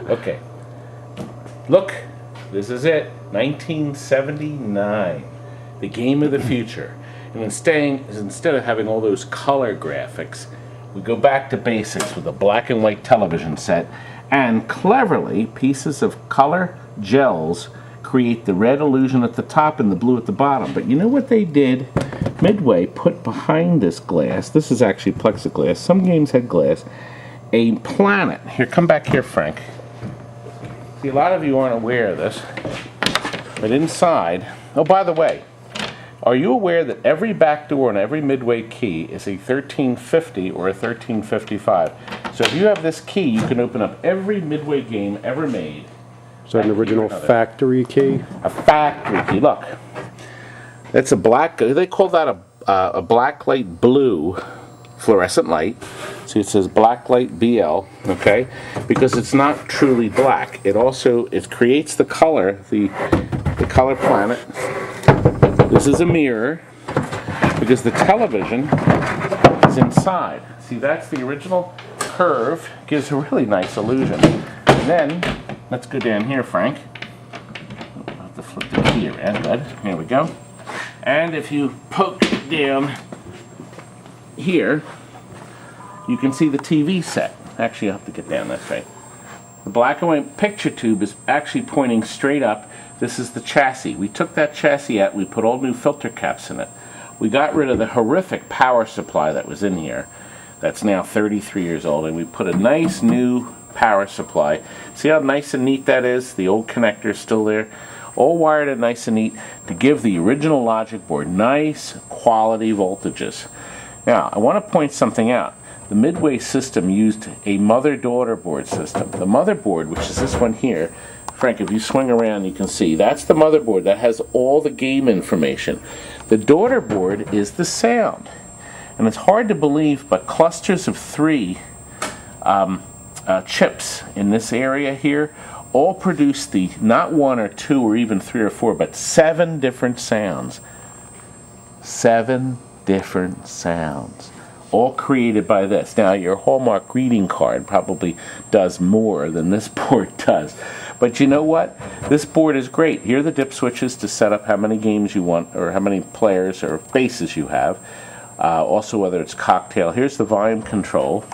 Okay. Look, this is it. 1979. The game of the future. And instead of having all those color graphics, we go back to basics with a black and white television set, and cleverly, pieces of color gels create the red illusion at the top and the blue at the bottom. But you know what they did? Midway put behind this glass, this is actually plexiglass, some games had glass, a planet. Here, come back here, Frank. See, a lot of you aren't aware of this, but inside, oh, by the way, are you aware that every back door and every Midway key is a 1350 or a 1355? So if you have this key, you can open up every Midway game ever made. Is that an original factory key? A factory key. Look, that's a black. They call that a black light blue fluorescent light. See, it says black light BL. Okay, because it's not truly black. It creates the color, the color planet. This is a mirror because the television is inside. See, that's the original curve. Gives a really nice illusion. And then, let's go down here, Frank. I'll have to flip the key around. Good. Here we go. And if you poke down here, you can see the TV set. Actually, I'll have to get down that way. The black and white picture tube is actually pointing straight up. This is the chassis. We took that chassis out, we put all new filter caps in it. We got rid of the horrific power supply that was in here. That's now 33 years old, and we put a nice new power supply. See how nice and neat that is? The old connector is still there. All wired and nice and neat to give the original logic board nice quality voltages. Now, I want to point something out. The Midway system used a mother-daughter board system. The motherboard, which is this one here, Frank, if you swing around, you can see that's the motherboard that has all the game information. The daughter board is the sound. And it's hard to believe, but clusters of 3 chips in this area here all produce the not 1 or 2 or even 3 or 4, but 7 different sounds. 7 different sounds. All created by this. Now, your Hallmark greeting card probably does more than this board does. But you know what? This board is great. Here are the dip switches to set up how many games you want or how many players or bases you have. Also, whether it's cocktail. Here's the volume control.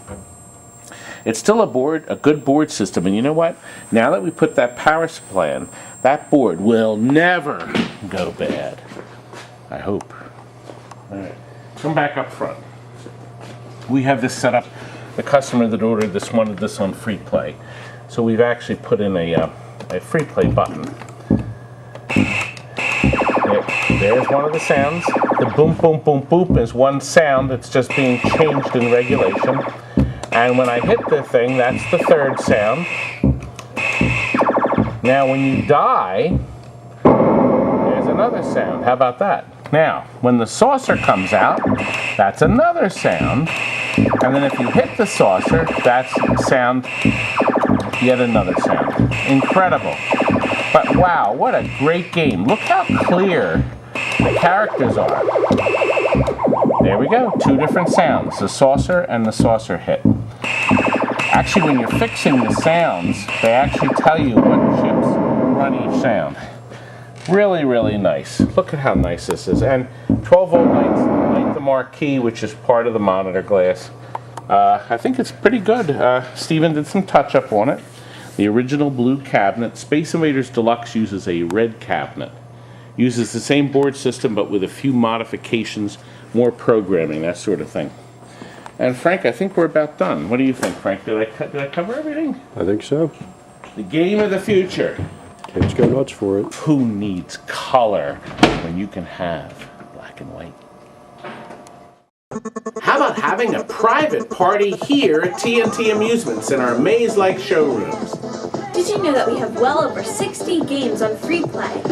It's still a good board system. And you know what? Now that we put that power supply in, that board will never go bad. I hope. All right. Come back up front. We have this set up. The customer that ordered this wanted this on free play. So we've actually put in a free play button. There's one of the sounds. The boom, boom, boom, boop is one sound that's just being changed in regulation. And when I hit the thing, that's the third sound. Now when you die, there's another sound. How about that? Now, when the saucer comes out, that's another sound. And then if you hit the saucer, that's sound, yet another sound. Incredible. But wow, what a great game. Look how clear the characters are. There we go, 2 different sounds, the saucer and the saucer hit. Actually, when you're fixing the sounds, they actually tell you what chips run each sound. Really, really nice. Look at how nice this is. And 12-volt light the marquee, which is part of the monitor glass. I think it's pretty good. Steven did some touch-up on it. The original blue cabinet. Space Invaders Deluxe uses a red cabinet. Uses the same board system, but with a few modifications, more programming, that sort of thing. And Frank, I think we're about done. What do you think, Frank? Did I cover everything? I think so. The game of the future. Kids go nuts for it. Who needs color when you can have black and white? How about having a private party here at TNT Amusements in our maze-like showrooms? Did you know that we have well over 60 games on free play?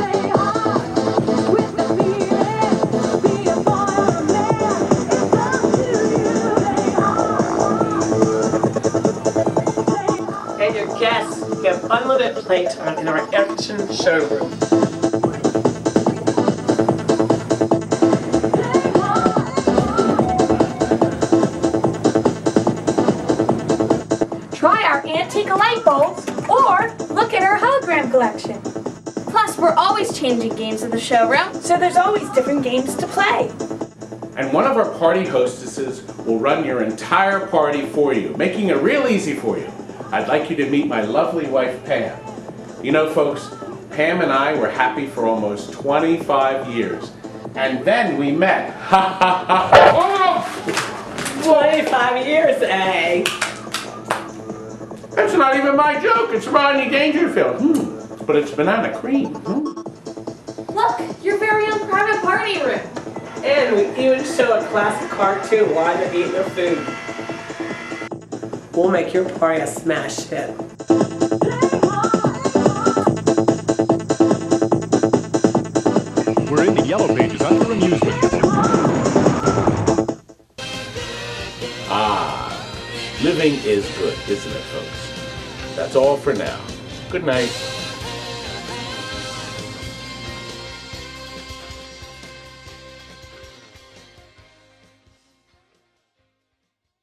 And your guests get unlimited playtime in our action showroom. Try our our antique light bulbs or look at our hologram collection. Plus, we're always changing games in the showroom. So there's always different games to play. And one of our party hostesses will run your entire party for you, making it real easy for you. I'd like you to meet my lovely wife, Pam. You know, folks, Pam and I were happy for almost 25 years. And then we met. Ha ha ha ha! 25 years, eh? That's not even my joke. It's Rodney Dangerfield. But it's banana cream. Look, your very own private party room. And we even show a classic cartoon while they're eating their food. We'll make your party a smash hit. We're in the yellow pages under amusement. Living is good, isn't it, folks? That's all for now. Good night.